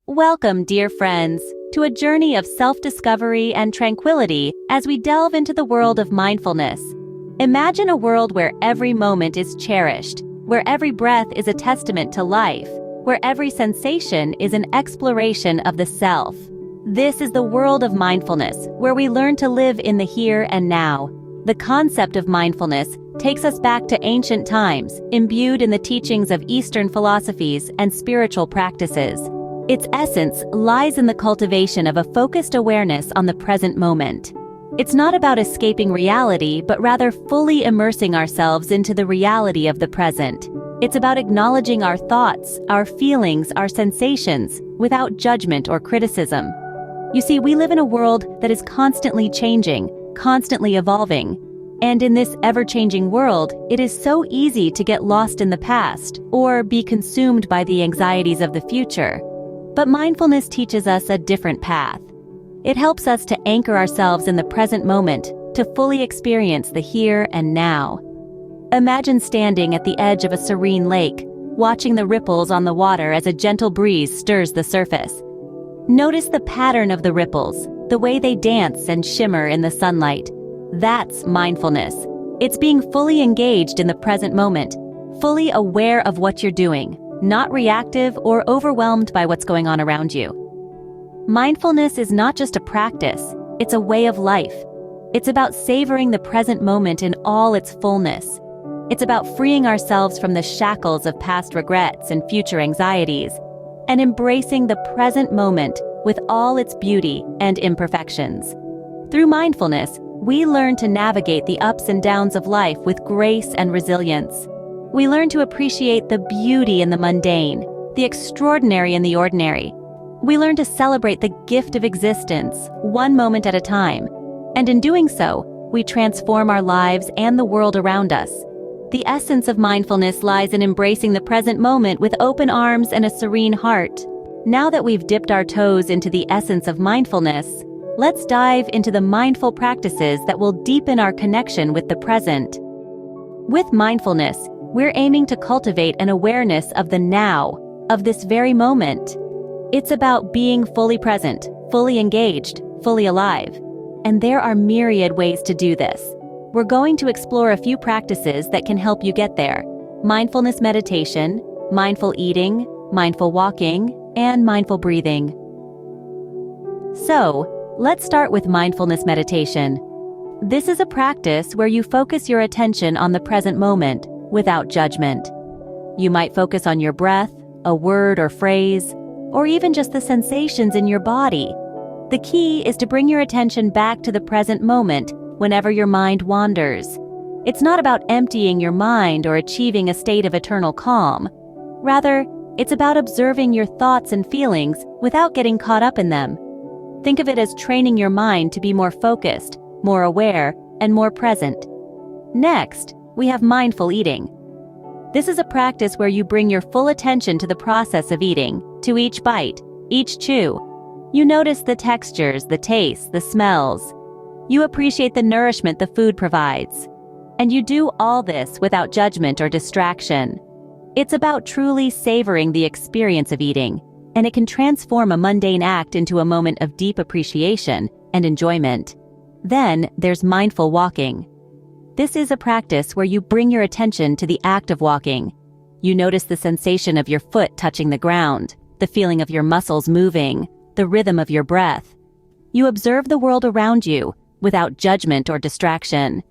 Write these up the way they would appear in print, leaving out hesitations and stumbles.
Welcome, dear friends, to a journey of self-discovery and tranquility as we delve into the world of mindfulness. Imagine a world where every moment is cherished, where every breath is a testament to life, where every sensation is an exploration of the self. This is the world of mindfulness, where we learn to live in the here and now. The concept of mindfulness takes us back to ancient times, imbued in the teachings of Eastern philosophies and spiritual practices. Its essence lies in the cultivation of a focused awareness on the present moment. It's not about escaping reality, but rather fully immersing ourselves into the reality of the present. It's about acknowledging our thoughts, our feelings, our sensations, without judgment or criticism. You see, we live in a world that is constantly changing, constantly evolving. And in this ever-changing world, it is so easy to get lost in the past or be consumed by the anxieties of the future. But mindfulness teaches us a different path. It helps us to anchor ourselves in the present moment, to fully experience the here and now. Imagine standing at the edge of a serene lake, watching the ripples on the water as a gentle breeze stirs the surface. Notice the pattern of the ripples, the way they dance and shimmer in the sunlight. That's mindfulness. It's being fully engaged in the present moment, fully aware of what you're doing, not reactive or overwhelmed by what's going on around you. Mindfulness is not just a practice, it's a way of life. It's about savoring the present moment in all its fullness. It's about freeing ourselves from the shackles of past regrets and future anxieties, and embracing the present moment with all its beauty and imperfections. Through mindfulness, we learn to navigate the ups and downs of life with grace and resilience. We learn to appreciate the beauty in the mundane, the extraordinary in the ordinary. We learn to celebrate the gift of existence, one moment at a time. And in doing so, we transform our lives and the world around us. The essence of mindfulness lies in embracing the present moment with open arms and a serene heart. Now that we've dipped our toes into the essence of mindfulness, let's dive into the mindful practices that will deepen our connection with the present. With mindfulness, we're aiming to cultivate an awareness of the now, of this very moment. It's about being fully present, fully engaged, fully alive. And there are myriad ways to do this. We're going to explore a few practices that can help you get there: mindfulness meditation, mindful eating, mindful walking, and mindful breathing. So, let's start with mindfulness meditation. This is a practice where you focus your attention on the present moment, without judgment. You might focus on your breath, a word or phrase, or even just the sensations in your body. The key is to bring your attention back to the present moment whenever your mind wanders. It's not about emptying your mind or achieving a state of eternal calm. Rather, it's about observing your thoughts and feelings without getting caught up in them. Think of it as training your mind to be more focused, more aware, and more present. Next, we have mindful eating. This is a practice where you bring your full attention to the process of eating, to each bite, each chew. You notice the textures, the tastes, the smells. You appreciate the nourishment the food provides. And you do all this without judgment or distraction. It's about truly savoring the experience of eating, and it can transform a mundane act into a moment of deep appreciation and enjoyment. Then there's mindful walking. This is a practice where you bring your attention to the act of walking. You notice the sensation of your foot touching the ground, the feeling of your muscles moving, the rhythm of your breath. You observe the world around you without judgment or distraction.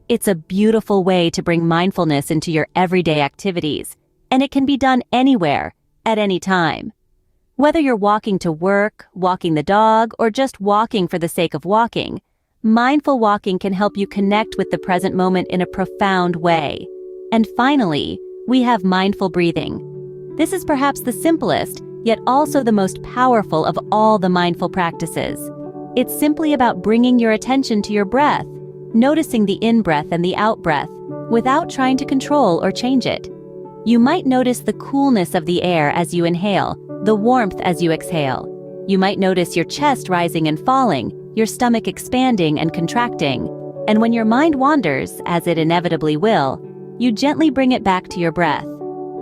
It's a beautiful way to bring mindfulness into your everyday activities, and it can be done anywhere, at any time. Whether you're walking to work, walking the dog, or just walking for the sake of walking, mindful walking can help you connect with the present moment in a profound way. And finally, we have mindful breathing. This is perhaps the simplest, yet also the most powerful of all the mindful practices. It's simply about bringing your attention to your breath, noticing the in-breath and the out-breath, without trying to control or change it. You might notice the coolness of the air as you inhale, the warmth as you exhale. You might notice your chest rising and falling, your stomach expanding and contracting. And when your mind wanders, as it inevitably will, you gently bring it back to your breath.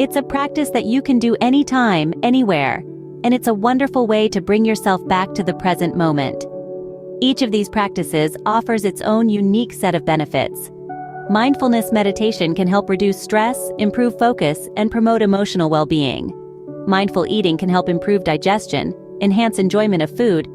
It's a practice that you can do anytime, anywhere. and it's a wonderful way to bring yourself back to the present moment. Each of these practices offers its own unique set of benefits. Mindfulness meditation can help reduce stress, improve focus, and promote emotional well-being. Mindful eating can help improve digestion, enhance enjoyment of food,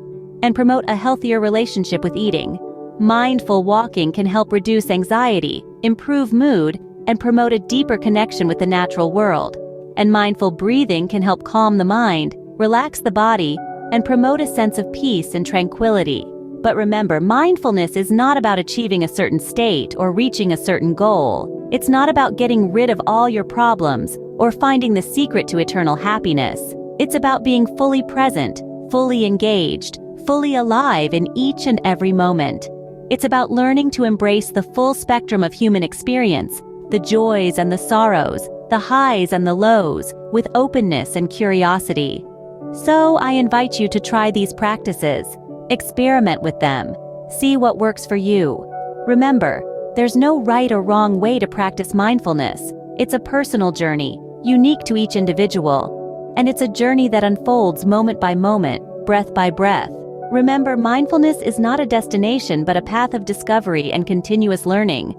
and promote a healthier relationship with eating. Mindful walking can help reduce anxiety, improve mood, and promote a deeper connection with the natural world. And mindful breathing can help calm the mind, relax the body, and promote a sense of peace and tranquility. But remember, mindfulness is not about achieving a certain state or reaching a certain goal. It's not about getting rid of all your problems or finding the secret to eternal happiness. It's about being fully present, fully engaged, fully alive in each and every moment. It's about learning to embrace the full spectrum of human experience, the joys and the sorrows, the highs and the lows, with openness and curiosity. So I invite you to try these practices. Experiment with them. See what works for you. Remember, there's no right or wrong way to practice mindfulness. It's a personal journey, unique to each individual. And it's a journey that unfolds moment by moment, breath by breath. Remember, mindfulness is not a destination but a path of discovery and continuous learning.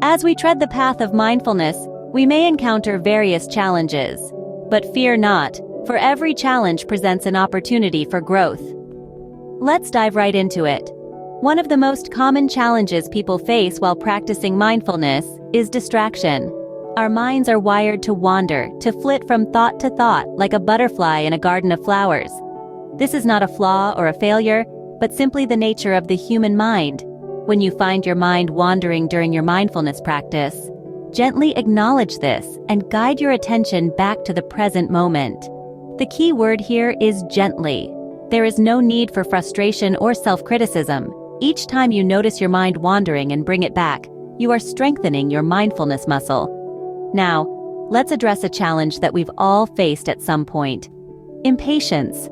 As we tread the path of mindfulness, we may encounter various challenges. But fear not, for every challenge presents an opportunity for growth. Let's dive right into it. One of the most common challenges people face while practicing mindfulness is distraction. Our minds are wired to wander, to flit from thought to thought like a butterfly in a garden of flowers. This is not a flaw or a failure, but simply the nature of the human mind. When you find your mind wandering during your mindfulness practice, gently acknowledge this and guide your attention back to the present moment. The key word here is gently. There is no need for frustration or self-criticism. Each time you notice your mind wandering and bring it back, you are strengthening your mindfulness muscle. Now, let's address a challenge that we've all faced at some point: impatience.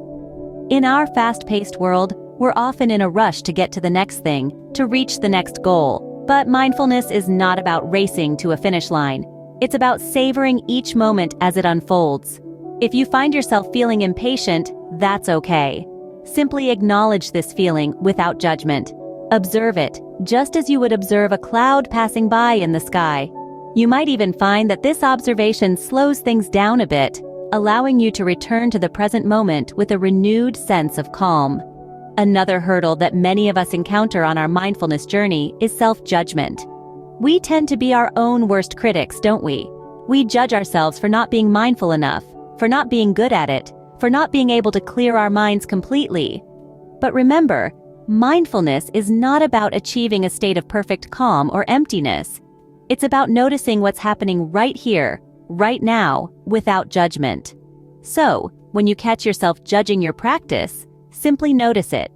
In our fast-paced world, we're often in a rush to get to the next thing, to reach the next goal. But mindfulness is not about racing to a finish line. It's about savoring each moment as it unfolds. If you find yourself feeling impatient, that's okay. Simply acknowledge this feeling without judgment. Observe it, just as you would observe a cloud passing by in the sky. You might even find that this observation slows things down a bit, allowing you to return to the present moment with a renewed sense of calm. Another hurdle that many of us encounter on our mindfulness journey is self-judgment. We tend to be our own worst critics, don't we? We judge ourselves for not being mindful enough, for not being good at it, for not being able to clear our minds completely. But remember, mindfulness is not about achieving a state of perfect calm or emptiness. It's about noticing what's happening right here, right now, without judgment. So, when you catch yourself judging your practice, simply notice it.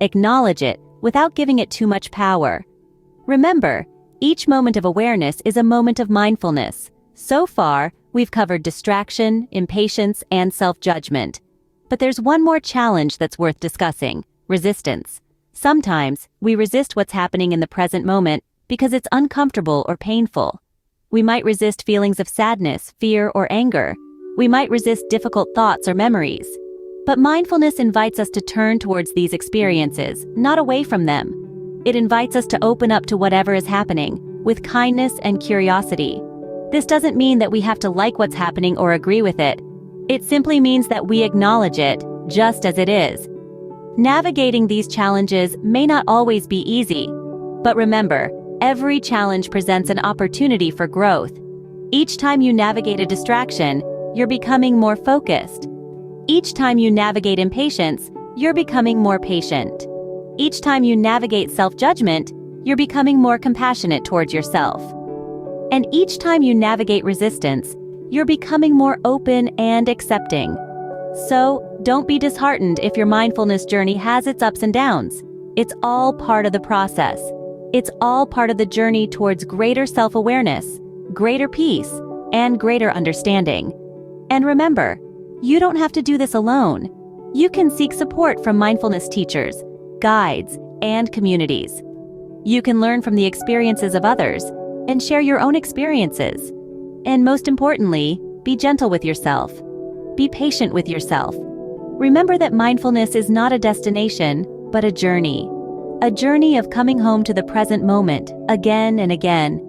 Acknowledge it without giving it too much power. Remember, each moment of awareness is a moment of mindfulness. So far, we've covered distraction, impatience, and self-judgment. But there's one more challenge that's worth discussing: resistance. Sometimes, we resist what's happening in the present moment because it's uncomfortable or painful. We might resist feelings of sadness, fear, or anger. We might resist difficult thoughts or memories. But mindfulness invites us to turn towards these experiences, not away from them. It invites us to open up to whatever is happening, with kindness and curiosity. This doesn't mean that we have to like what's happening or agree with it. It simply means that we acknowledge it, just as it is. Navigating these challenges may not always be easy. But remember, every challenge presents an opportunity for growth. Each time you navigate a distraction, you're becoming more focused. Each time you navigate impatience, you're becoming more patient. Each time you navigate self-judgment, you're becoming more compassionate towards yourself. And each time you navigate resistance, you're becoming more open and accepting. So, don't be disheartened if your mindfulness journey has its ups and downs. It's all part of the process. It's all part of the journey towards greater self-awareness, greater peace, and greater understanding. And remember, you don't have to do this alone. You can seek support from mindfulness teachers, guides, and communities. You can learn from the experiences of others and share your own experiences. And most importantly, be gentle with yourself. Be patient with yourself. Remember that mindfulness is not a destination, but a journey. A journey of coming home to the present moment, again and again.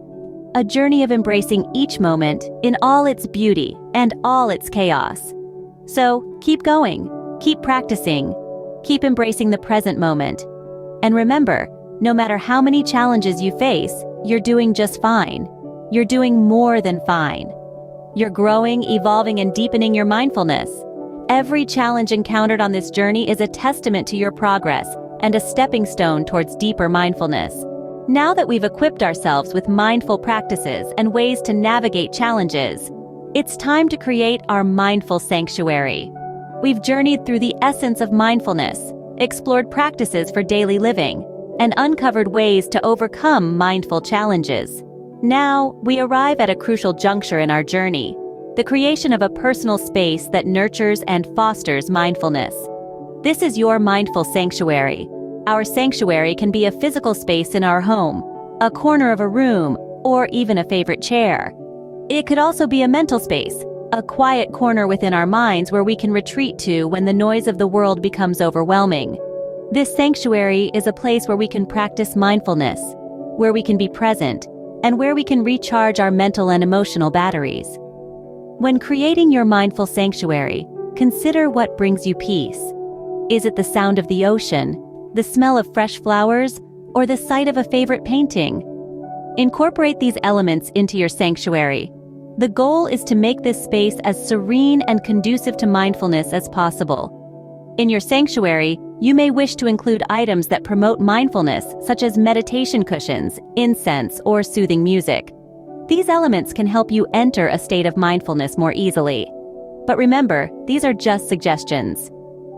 A journey of embracing each moment in all its beauty and all its chaos. So, keep going, keep practicing, keep embracing the present moment. And remember, no matter how many challenges you face, you're doing just fine. You're doing more than fine. You're growing, evolving, and deepening your mindfulness. Every challenge encountered on this journey is a testament to your progress and a stepping stone towards deeper mindfulness. Now that we've equipped ourselves with mindful practices and ways to navigate challenges, it's time to create our mindful sanctuary. We've journeyed through the essence of mindfulness, explored practices for daily living, and uncovered ways to overcome mindful challenges. Now, we arrive at a crucial juncture in our journey, the creation of a personal space that nurtures and fosters mindfulness. This is your mindful sanctuary. Our sanctuary can be a physical space in our home, a corner of a room, or even a favorite chair. It could also be a mental space, a quiet corner within our minds where we can retreat to when the noise of the world becomes overwhelming. This sanctuary is a place where we can practice mindfulness, where we can be present, and where we can recharge our mental and emotional batteries. When creating your mindful sanctuary, consider what brings you peace. Is it the sound of the ocean, the smell of fresh flowers, or the sight of a favorite painting? Incorporate these elements into your sanctuary. The goal is to make this space as serene and conducive to mindfulness as possible. In your sanctuary, you may wish to include items that promote mindfulness, such as meditation cushions, incense, or soothing music. These elements can help you enter a state of mindfulness more easily. But remember, these are just suggestions.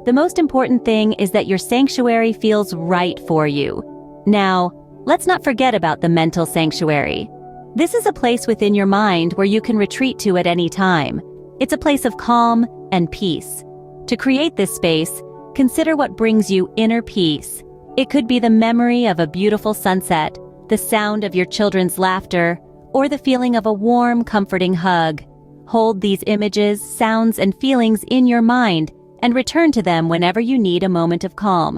The most important thing is that your sanctuary feels right for you. Now, let's not forget about the mental sanctuary. This is a place within your mind where you can retreat to at any time. It's a place of calm and peace. To create this space, consider what brings you inner peace. It could be the memory of a beautiful sunset, the sound of your children's laughter, or the feeling of a warm, comforting hug. Hold these images, sounds, and feelings in your mind and return to them whenever you need a moment of calm.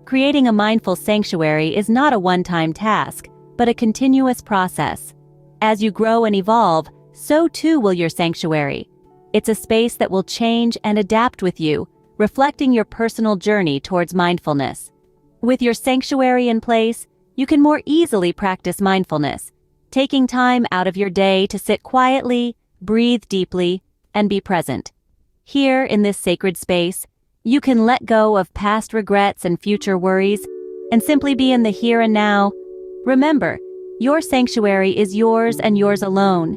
Creating a mindful sanctuary is not a one-time task, but a continuous process. As you grow and evolve, so too will your sanctuary. It's a space that will change and adapt with you, reflecting your personal journey towards mindfulness. With your sanctuary in place, you can more easily practice mindfulness, taking time out of your day to sit quietly, breathe deeply, and be present. Here, in this sacred space, you can let go of past regrets and future worries, and simply be in the here and now. Remember, your sanctuary is yours and yours alone.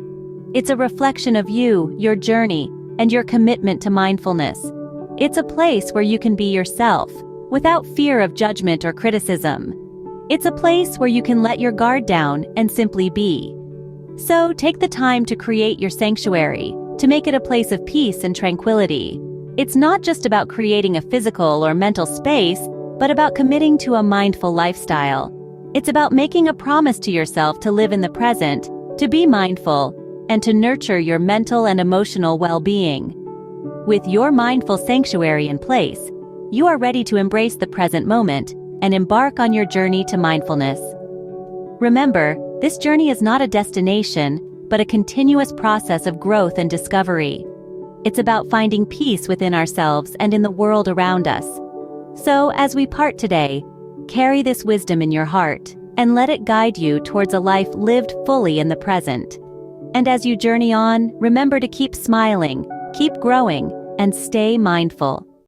It's a reflection of you, your journey, and your commitment to mindfulness. It's a place where you can be yourself, without fear of judgment or criticism. It's a place where you can let your guard down and simply be. So take the time to create your sanctuary, to make it a place of peace and tranquility. It's not just about creating a physical or mental space, but about committing to a mindful lifestyle. It's about making a promise to yourself to live in the present, to be mindful, and to nurture your mental and emotional well-being. With your mindful sanctuary in place, you are ready to embrace the present moment and embark on your journey to mindfulness. Remember, this journey is not a destination, but a continuous process of growth and discovery. It's about finding peace within ourselves and in the world around us. So, as we part today, carry this wisdom in your heart and let it guide you towards a life lived fully in the present. And as you journey on, remember to keep smiling, keep growing, and stay mindful.